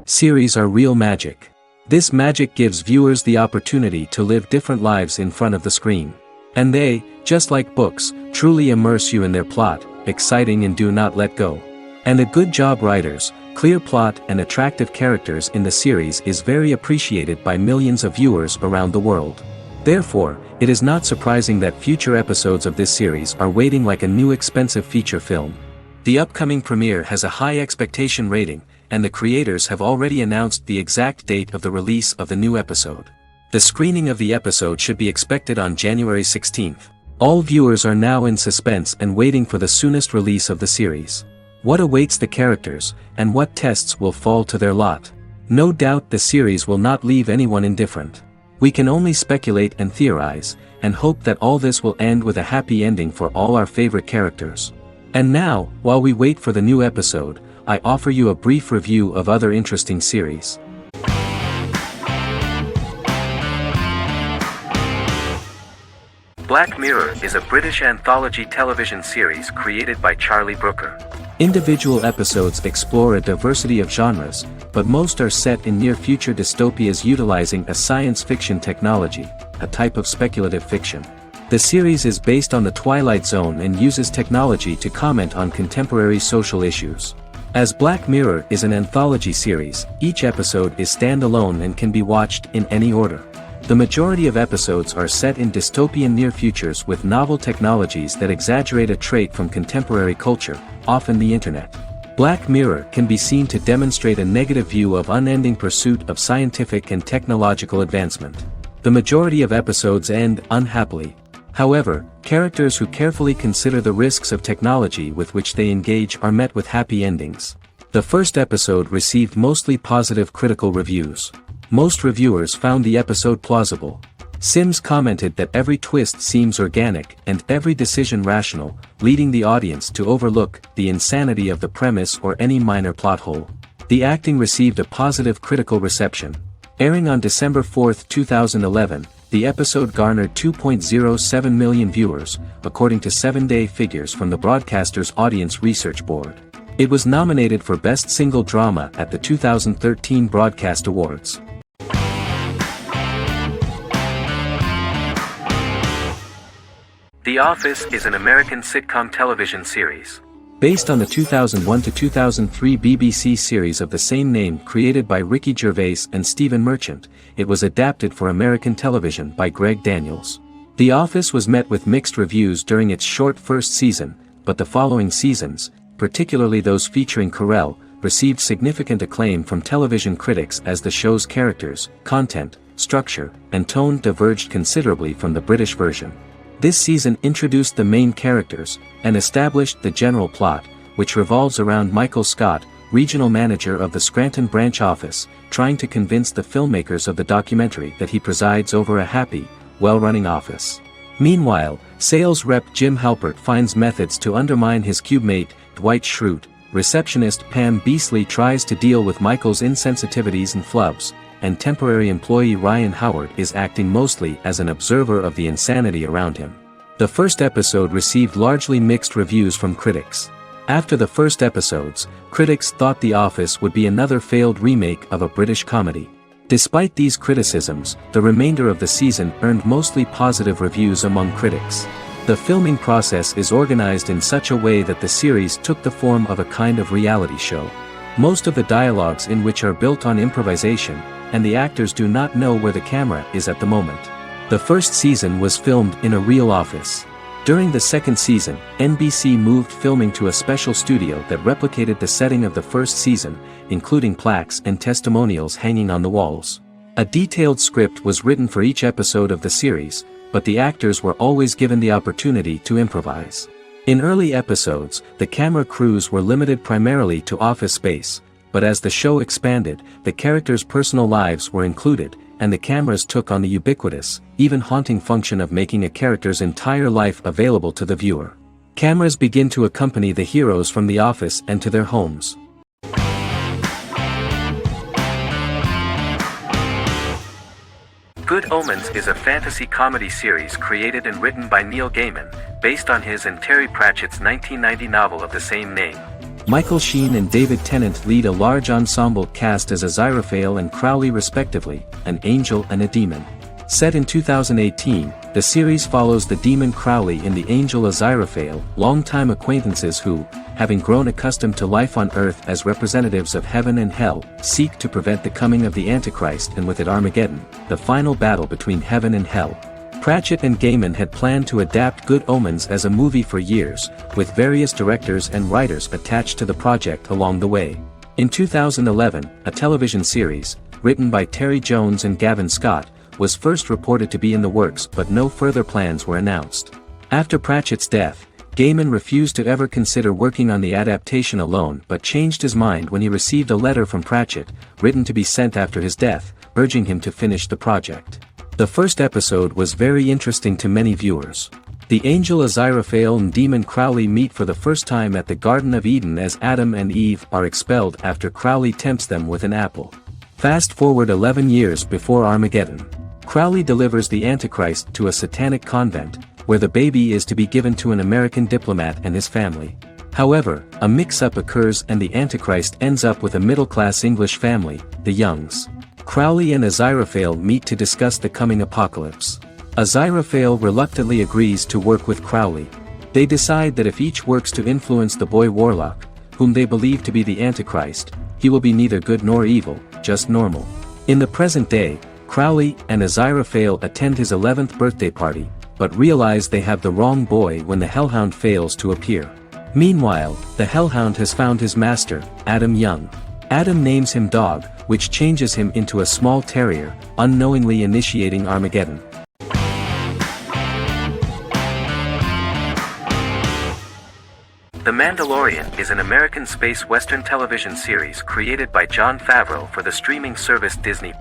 Series are real magic. This magic gives viewers the opportunity to live different lives in front of the screen. And they, just like books, truly immerse you in their plot, exciting and do not let go. And a good job writers, clear plot and attractive characters in the series is very appreciated by millions of viewers around the world. Therefore, it is not surprising that future episodes of this series are waiting like a new expensive feature film. The upcoming premiere has a high expectation rating, and the creators have already announced the exact date of the release of the new episode. The screening of the episode should be expected on January 16th. All viewers are now in suspense and waiting for the soonest release of the series. What awaits the characters, and what tests will fall to their lot? No doubt the series will not leave anyone indifferent. We can only speculate and theorize, and hope that all this will end with a happy ending for all our favorite characters. And now, while we wait for the new episode, I offer you a brief review of other interesting series. Black Mirror is a British anthology television series created by Charlie Brooker. Individual episodes explore a diversity of genres, but most are set in near-future dystopias utilizing a science fiction technology, a type of speculative fiction. The series is based on the Twilight Zone and uses technology to comment on contemporary social issues. As Black Mirror is an anthology series, each episode is standalone and can be watched in any order. The majority of episodes are set in dystopian near futures with novel technologies that exaggerate a trait from contemporary culture, often the internet. Black Mirror can be seen to demonstrate a negative view of unending pursuit of scientific and technological advancement. The majority of episodes end unhappily. However, characters who carefully consider the risks of technology with which they engage are met with happy endings. The first episode received mostly positive critical reviews. Most reviewers found the episode plausible. Sims commented that every twist seems organic and every decision rational, leading the audience to overlook the insanity of the premise or any minor plot hole. The acting received a positive critical reception. Airing on December 4, 2011, the episode garnered 2.07 million viewers, according to 7-day figures from the broadcaster's Audience Research Board. It was nominated for Best Single Drama at the 2013 Broadcast Awards. The Office is an American sitcom television series. Based on the 2001 to 2003 BBC series of the same name created by Ricky Gervais and Stephen Merchant, it was adapted for American television by Greg Daniels. The Office was met with mixed reviews during its short first season, but the following seasons, particularly those featuring Carell, received significant acclaim from television critics as the show's characters, content, structure, and tone diverged considerably from the British version. This season introduced the main characters, and established the general plot, which revolves around Michael Scott, regional manager of the Scranton branch office, trying to convince the filmmakers of the documentary that he presides over a happy, well-running office. Meanwhile, sales rep Jim Halpert finds methods to undermine his cube-mate, Dwight Schrute. Receptionist Pam Beasley tries to deal with Michael's insensitivities and flubs, and temporary employee Ryan Howard is acting mostly as an observer of the insanity around him. The first episode received largely mixed reviews from critics. After the first episodes, critics thought The Office would be another failed remake of a British comedy. Despite these criticisms, the remainder of the season earned mostly positive reviews among critics. The filming process is organized in such a way that the series took the form of a kind of reality show. Most of the dialogues in which are built on improvisation, and the actors do not know where the camera is at the moment. The first season was filmed in a real office. During the second season, NBC moved filming to a special studio that replicated the setting of the first season, including plaques and testimonials hanging on the walls. A detailed script was written for each episode of the series, but the actors were always given the opportunity to improvise. In early episodes, the camera crews were limited primarily to office space, but as the show expanded, the characters' personal lives were included, and the cameras took on the ubiquitous, even haunting function of making a character's entire life available to the viewer. Cameras begin to accompany the heroes from the office and to their homes. Good Omens is a fantasy comedy series created and written by Neil Gaiman, based on his and Terry Pratchett's 1990 novel of the same name. Michael Sheen and David Tennant lead a large ensemble cast as Aziraphale and Crowley respectively, an angel and a demon. Set in 2018, the series follows the demon Crowley and the angel Aziraphale, longtime acquaintances who, having grown accustomed to life on Earth as representatives of heaven and hell, seek to prevent the coming of the Antichrist and with it Armageddon, the final battle between heaven and hell. Pratchett and Gaiman had planned to adapt Good Omens as a movie for years, with various directors and writers attached to the project along the way. In 2011, a television series, written by Terry Jones and Gavin Scott, was first reported to be in the works but no further plans were announced. After Pratchett's death, Gaiman refused to ever consider working on the adaptation alone but changed his mind when he received a letter from Pratchett, written to be sent after his death, urging him to finish the project. The first episode was very interesting to many viewers. The angel Aziraphale and demon Crowley meet for the first time at the Garden of Eden as Adam and Eve are expelled after Crowley tempts them with an apple. Fast forward 11 years before Armageddon. Crowley delivers the Antichrist to a satanic convent, where the baby is to be given to an American diplomat and his family. However, a mix-up occurs and the Antichrist ends up with a middle-class English family, the Youngs. Crowley and Aziraphale meet to discuss the coming apocalypse. Aziraphale reluctantly agrees to work with Crowley. They decide that if each works to influence the boy Warlock, whom they believe to be the Antichrist, he will be neither good nor evil, just normal. In the present day, Crowley and Aziraphale attend his 11th birthday party, but realize they have the wrong boy when the Hellhound fails to appear. Meanwhile, the Hellhound has found his master, Adam Young. Adam names him Dog, which changes him into a small terrier, unknowingly initiating Armageddon. The Mandalorian is an American space western television series created by Jon Favreau for the streaming service Disney+.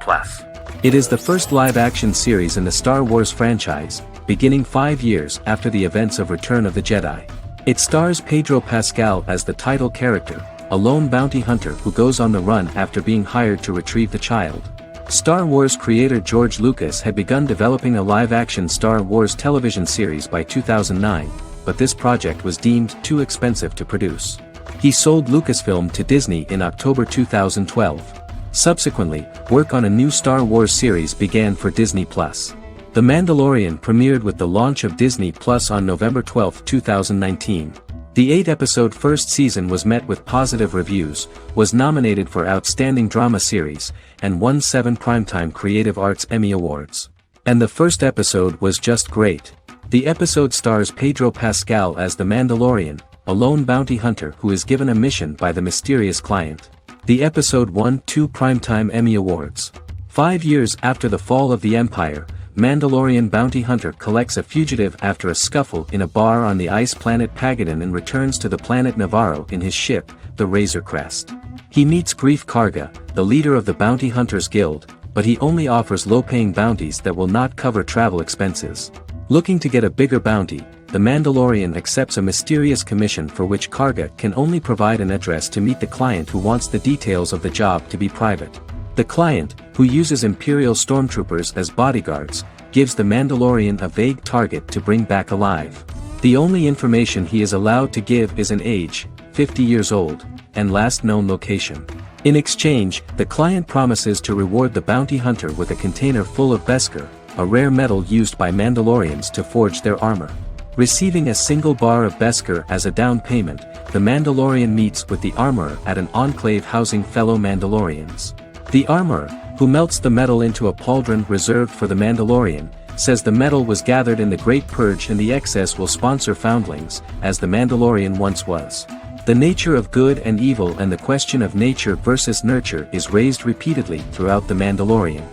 It is the first live-action series in the Star Wars franchise, beginning 5 years after the events of Return of the Jedi. It stars Pedro Pascal as the title character, a lone bounty hunter who goes on the run after being hired to retrieve the child. Star Wars creator George Lucas had begun developing a live-action Star Wars television series by 2009, but this project was deemed too expensive to produce. He sold Lucasfilm to Disney in October 2012. Subsequently, work on a new Star Wars series began for Disney+. The Mandalorian premiered with the launch of Disney+ on November 12, 2019. The 8-episode first season was met with positive reviews, was nominated for Outstanding Drama Series, and won 7 Primetime Creative Arts Emmy Awards. And the first episode was just great. The episode stars Pedro Pascal as the Mandalorian, a lone bounty hunter who is given a mission by the mysterious client. The episode won 2 Primetime Emmy Awards. 5 years after the fall of the Empire, Mandalorian bounty hunter collects a fugitive after a scuffle in a bar on the ice planet Pagadan and returns to the planet Navarro in his ship, the Razor Crest. He meets Grief Karga, the leader of the Bounty Hunters Guild, but he only offers low-paying bounties that will not cover travel expenses. Looking to get a bigger bounty, the Mandalorian accepts a mysterious commission for which Karga can only provide an address to meet the client who wants the details of the job to be private. The client, who uses Imperial stormtroopers as bodyguards, gives the Mandalorian a vague target to bring back alive. The only information he is allowed to give is an age, 50 years old, and last known location. In exchange, the client promises to reward the bounty hunter with a container full of Beskar, a rare metal used by Mandalorians to forge their armor. Receiving a single bar of Beskar as a down payment, the Mandalorian meets with the armorer at an enclave housing fellow Mandalorians. The armorer, who melts the metal into a pauldron reserved for the Mandalorian, says the metal was gathered in the Great Purge and the excess will sponsor foundlings, as the Mandalorian once was. The nature of good and evil and the question of nature versus nurture is raised repeatedly throughout The Mandalorian.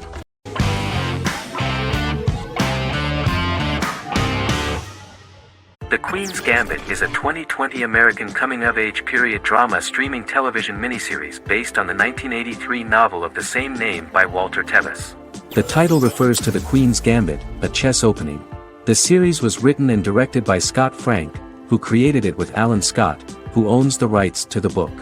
The Queen's Gambit is a 2020 American coming-of-age period drama streaming television miniseries based on the 1983 novel of the same name by Walter Tevis. The title refers to the Queen's Gambit, a chess opening. The series was written and directed by Scott Frank, who created it with Alan Scott, who owns the rights to the book.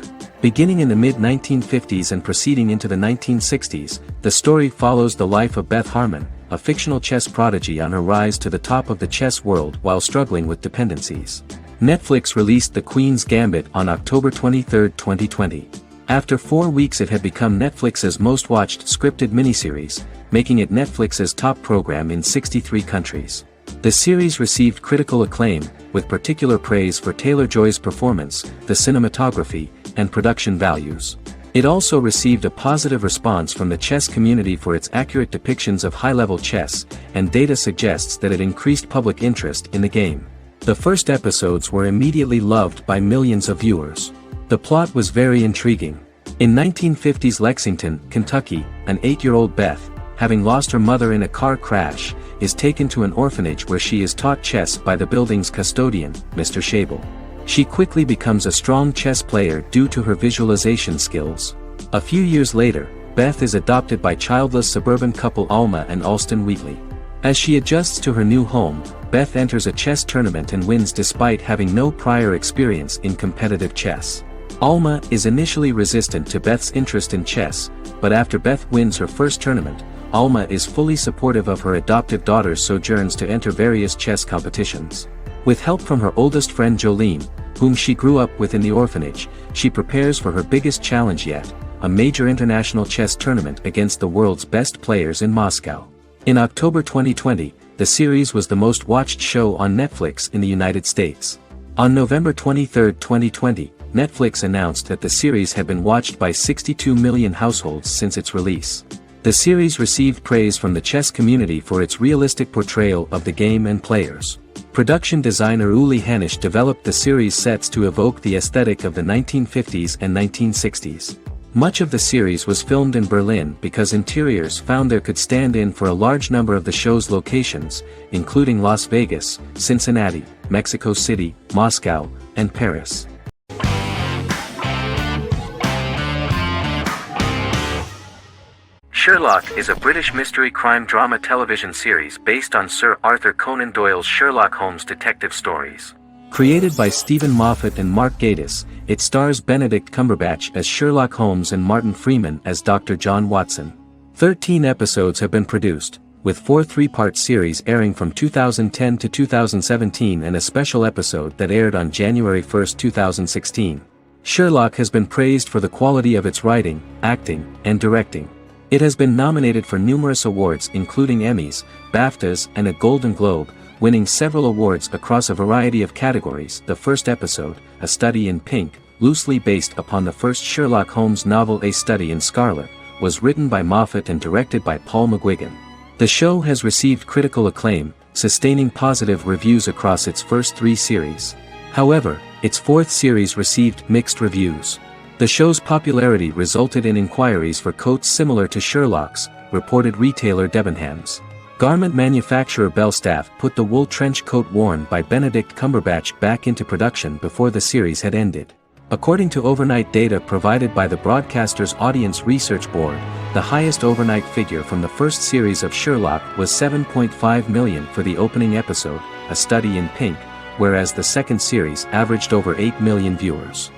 Beginning in the mid-1950s and proceeding into the 1960s, the story follows the life of Beth Harmon, a fictional chess prodigy on her rise to the top of the chess world while struggling with dependencies. Netflix released The Queen's Gambit on October 23, 2020. After 4 weeks it had become Netflix's most watched scripted miniseries, making it Netflix's top program in 63 countries. The series received critical acclaim, with particular praise for Taylor-Joy's performance, the cinematography, and production values. It also received a positive response from the chess community for its accurate depictions of high-level chess, and data suggests that it increased public interest in the game. The first episodes were immediately loved by millions of viewers. The plot was very intriguing. In 1950s Lexington, Kentucky, an 8-year-old Beth, having lost her mother in a car crash, is taken to an orphanage where she is taught chess by the building's custodian, Mr. Shable. She quickly becomes a strong chess player due to her visualization skills. A few years later, Beth is adopted by childless suburban couple Alma and Alston Wheatley. As she adjusts to her new home, Beth enters a chess tournament and wins despite having no prior experience in competitive chess. Alma is initially resistant to Beth's interest in chess, but after Beth wins her first tournament, Alma is fully supportive of her adoptive daughter's sojourns to enter various chess competitions. With help from her oldest friend Jolene, whom she grew up with in the orphanage, she prepares for her biggest challenge yet, a major international chess tournament against the world's best players in Moscow. In October 2020, the series was the most watched show on Netflix in the United States. On November 23, 2020, Netflix announced that the series had been watched by 62 million households since its release. The series received praise from the chess community for its realistic portrayal of the game and players. Production designer Uli Hanisch developed the series sets to evoke the aesthetic of the 1950s and 1960s. Much of the series was filmed in Berlin because interiors found there could stand in for a large number of the show's locations, including Las Vegas, Cincinnati, Mexico City, Moscow, and Paris. Sherlock is a British mystery crime drama television series based on Sir Arthur Conan Doyle's Sherlock Holmes detective stories. Created by Stephen Moffat and Mark Gatiss, it stars Benedict Cumberbatch as Sherlock Holmes and Martin Freeman as Dr. John Watson. 13 episodes have been produced, with 4 three-part series airing from 2010 to 2017 and a special episode that aired on January 1, 2016. Sherlock has been praised for the quality of its writing, acting, and directing. It has been nominated for numerous awards including Emmys, BAFTAs, and a Golden Globe, winning several awards across a variety of categories. The first episode, A Study in Pink, loosely based upon the first Sherlock Holmes novel A Study in Scarlet, was written by Moffat and directed by Paul McGuigan. The show has received critical acclaim, sustaining positive reviews across its first 3 series. However, its 4th series received mixed reviews. The show's popularity resulted in inquiries for coats similar to Sherlock's, reported retailer Debenhams. Garment manufacturer Belstaff put the wool trench coat worn by Benedict Cumberbatch back into production before the series had ended. According to overnight data provided by the broadcaster's Audience Research Board, the highest overnight figure from the first series of Sherlock was 7.5 million for the opening episode, A Study in Pink, whereas the second series averaged over 8 million viewers.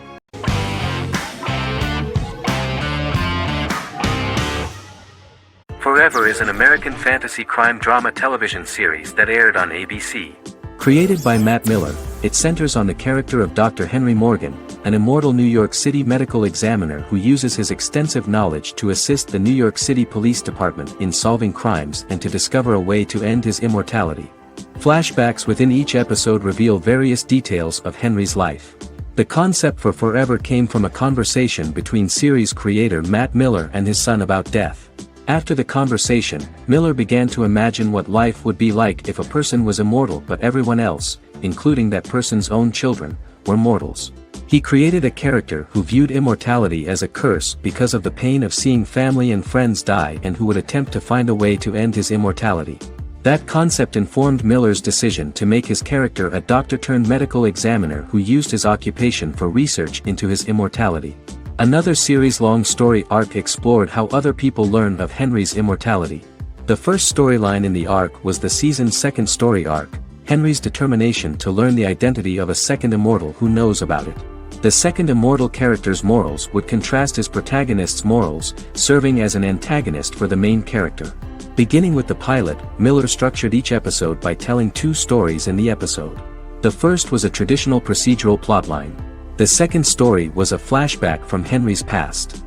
Forever is an American fantasy crime drama television series that aired on ABC. Created by Matt Miller, it centers on the character of Dr. Henry Morgan, an immortal New York City medical examiner who uses his extensive knowledge to assist the New York City Police Department in solving crimes and to discover a way to end his immortality. Flashbacks within each episode reveal various details of Henry's life. The concept for Forever came from a conversation between series creator Matt Miller and his son about death. After the conversation, Miller began to imagine what life would be like if a person was immortal but everyone else, including that person's own children, were mortals. He created a character who viewed immortality as a curse because of the pain of seeing family and friends die and who would attempt to find a way to end his immortality. That concept informed Miller's decision to make his character a doctor-turned-medical examiner who used his occupation for research into his immortality. Another series-long story arc explored how other people learned of Henry's immortality. The first storyline in the arc was the season's second story arc, Henry's determination to learn the identity of a second immortal who knows about it. The second immortal character's morals would contrast his protagonist's morals, serving as an antagonist for the main character. Beginning with the pilot, Miller structured each episode by telling 2 stories in the episode. The first was a traditional procedural plotline. The second story was a flashback from Henry's past.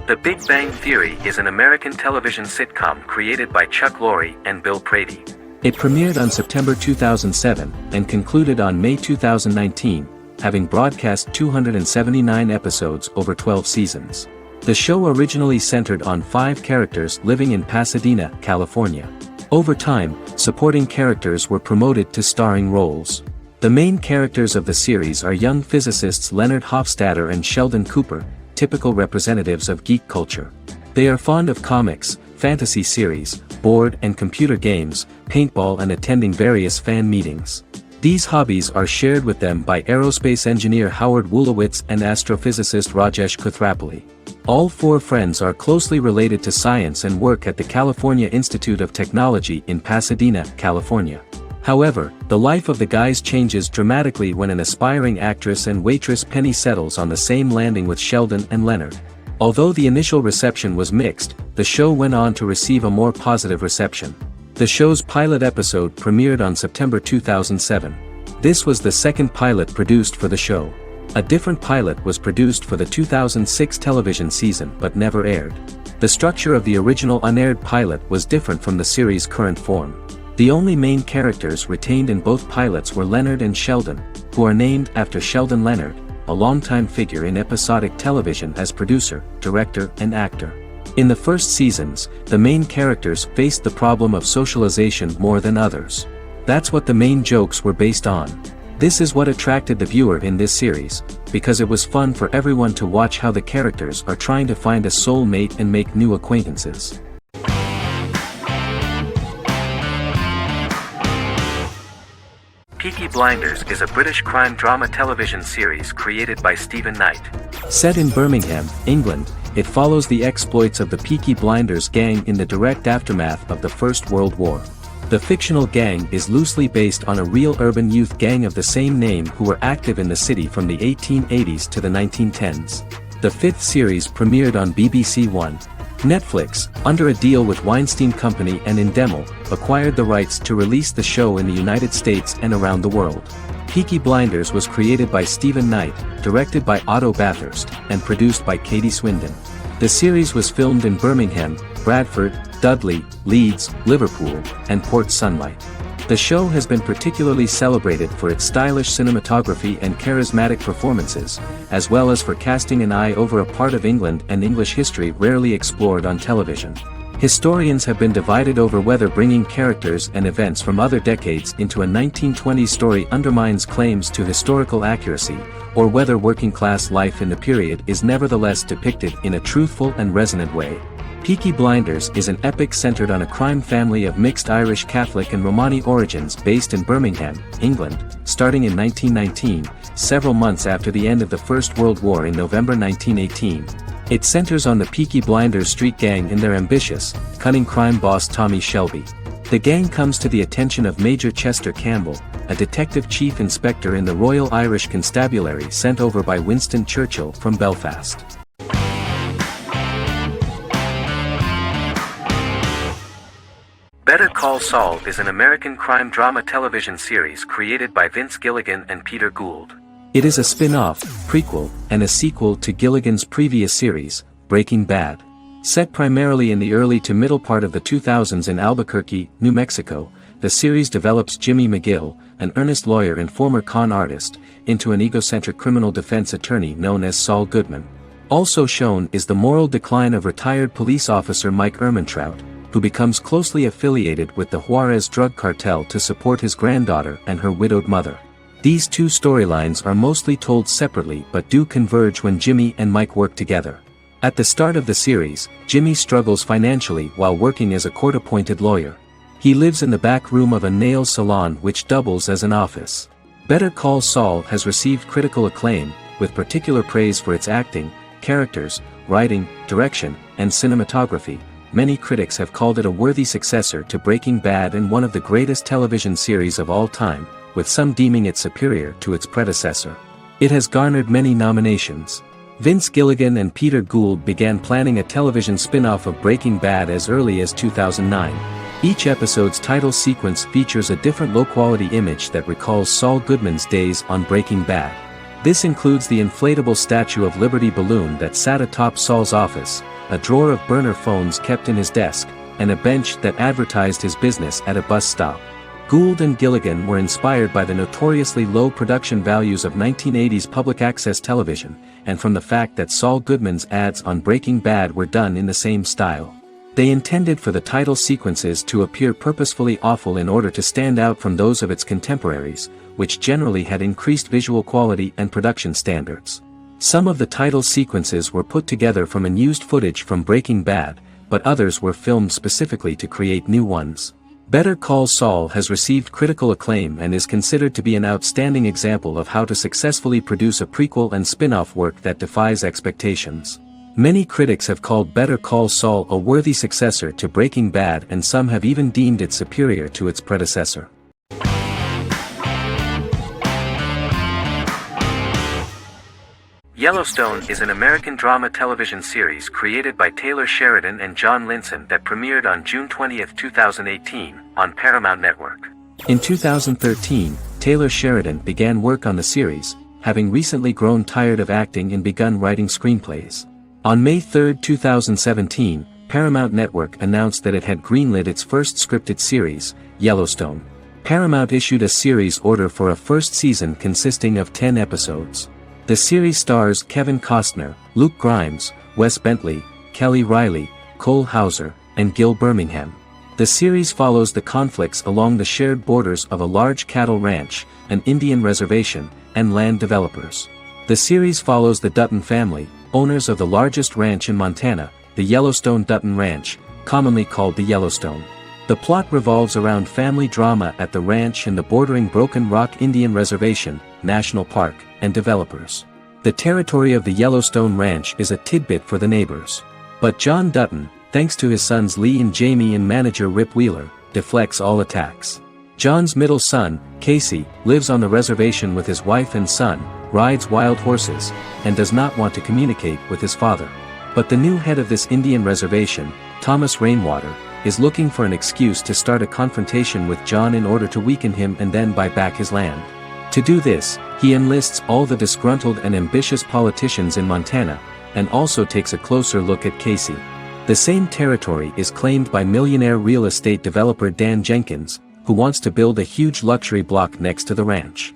The Big Bang Theory is an American television sitcom created by Chuck Lorre and Bill Prady. It premiered on September 2007 and concluded on May 2019, having broadcast 279 episodes over 12 seasons. The show originally centered on 5 characters living in Pasadena, California. Over time, supporting characters were promoted to starring roles. The main characters of the series are young physicists Leonard Hofstadter and Sheldon Cooper, typical representatives of geek culture. They are fond of comics, fantasy series, board and computer games, paintball and attending various fan meetings. These hobbies are shared with them by aerospace engineer Howard Wolowitz and astrophysicist Rajesh Kuthrapalli. All 4 friends are closely related to science and work at the California Institute of Technology in Pasadena, California. However, the life of the guys changes dramatically when an aspiring actress and waitress Penny settles on the same landing with Sheldon and Leonard. Although the initial reception was mixed, the show went on to receive a more positive reception. The show's pilot episode premiered on September 2007. This was the second pilot produced for the show. A different pilot was produced for the 2006 television season but never aired. The structure of the original unaired pilot was different from the series' current form. The only main characters retained in both pilots were Leonard and Sheldon, who are named after Sheldon Leonard, a longtime figure in episodic television as producer, director, and actor. In the first seasons, the main characters faced the problem of socialization more than others. That's what the main jokes were based on. This is what attracted the viewer in this series, because it was fun for everyone to watch how the characters are trying to find a soulmate and make new acquaintances. Peaky Blinders is a British crime drama television series created by Stephen Knight. Set in Birmingham, England, it follows the exploits of the Peaky Blinders gang in the direct aftermath of the First World War. The fictional gang is loosely based on a real urban youth gang of the same name who were active in the city from the 1880s to the 1910s. The 5th series premiered on BBC One. Netflix, under a deal with Weinstein Company and Endemol, acquired the rights to release the show in the United States and around the world. Peaky Blinders was created by Stephen Knight, directed by Otto Bathurst, and produced by Katie Swindon. The series was filmed in Birmingham, Bradford, Dudley, Leeds, Liverpool, and Port Sunlight. The show has been particularly celebrated for its stylish cinematography and charismatic performances, as well as for casting an eye over a part of England and English history rarely explored on television. Historians have been divided over whether bringing characters and events from other decades into a 1920s story undermines claims to historical accuracy, or whether working-class life in the period is nevertheless depicted in a truthful and resonant way. Peaky Blinders is an epic centered on a crime family of mixed Irish Catholic and Romani origins based in Birmingham, England, starting in 1919, several months after the end of the First World War in November 1918. It centers on the Peaky Blinders street gang and their ambitious, cunning crime boss Tommy Shelby. The gang comes to the attention of Major Chester Campbell, a detective chief inspector in the Royal Irish Constabulary sent over by Winston Churchill from Belfast. Better Call Saul is an American crime drama television series created by Vince Gilligan and Peter Gould. It is a spin-off, prequel, and a sequel to Gilligan's previous series, Breaking Bad. Set primarily in the early to middle part of the 2000s in Albuquerque, New Mexico, the series develops Jimmy McGill, an earnest lawyer and former con artist, into an egocentric criminal defense attorney known as Saul Goodman. Also shown is the moral decline of retired police officer Mike Ehrmantraut, who becomes closely affiliated with the Juarez drug cartel to support his granddaughter and her widowed mother. These two storylines are mostly told separately but do converge when Jimmy and Mike work together. At the start of the series, Jimmy struggles financially while working as a court-appointed lawyer. He lives in the back room of a nail salon which doubles as an office. Better Call Saul has received critical acclaim, with particular praise for its acting, characters, writing, direction, and cinematography. Many critics have called it a worthy successor to Breaking Bad and one of the greatest television series of all time, with some deeming it superior to its predecessor. It has garnered many nominations. Vince Gilligan and Peter Gould began planning a television spin-off of Breaking Bad as early as 2009. Each episode's title sequence features a different low-quality image that recalls Saul Goodman's days on Breaking Bad. This includes the inflatable Statue of Liberty balloon that sat atop Saul's office, a drawer of burner phones kept in his desk, and a bench that advertised his business at a bus stop. Gould and Gilligan were inspired by the notoriously low production values of 1980s public access television, and from the fact that Saul Goodman's ads on Breaking Bad were done in the same style. They intended for the title sequences to appear purposefully awful in order to stand out from those of its contemporaries, which generally had increased visual quality and production standards. Some of the title sequences were put together from unused footage from Breaking Bad, but others were filmed specifically to create new ones. Better Call Saul has received critical acclaim and is considered to be an outstanding example of how to successfully produce a prequel and spin-off work that defies expectations. Many critics have called Better Call Saul a worthy successor to Breaking Bad, and some have even deemed it superior to its predecessor. Yellowstone is an American drama television series created by Taylor Sheridan and John Linson that premiered on June 20, 2018, on Paramount Network. In 2013, Taylor Sheridan began work on the series, having recently grown tired of acting and begun writing screenplays. On May 3, 2017, Paramount Network announced that it had greenlit its first scripted series, Yellowstone. Paramount issued a series order for a first season consisting of 10 episodes. The series stars Kevin Costner, Luke Grimes, Wes Bentley, Kelly Riley, Cole Hauser, and Gil Birmingham. The series follows the conflicts along the shared borders of a large cattle ranch, an Indian reservation, and land developers. The series follows the Dutton family, owners of the largest ranch in Montana, the Yellowstone Dutton Ranch, commonly called the Yellowstone. The plot revolves around family drama at the ranch and the bordering Broken Rock Indian Reservation, National Park, and developers. The territory of the Yellowstone Ranch is a tidbit for the neighbors. But John Dutton, thanks to his sons Lee and Jamie and manager Rip Wheeler, deflects all attacks. John's middle son, Casey, lives on the reservation with his wife and son, rides wild horses, and does not want to communicate with his father. But the new head of this Indian reservation, Thomas Rainwater, is looking for an excuse to start a confrontation with John in order to weaken him and then buy back his land. To do this, he enlists all the disgruntled and ambitious politicians in Montana, and also takes a closer look at Casey. The same territory is claimed by millionaire real estate developer Dan Jenkins, who wants to build a huge luxury block next to the ranch.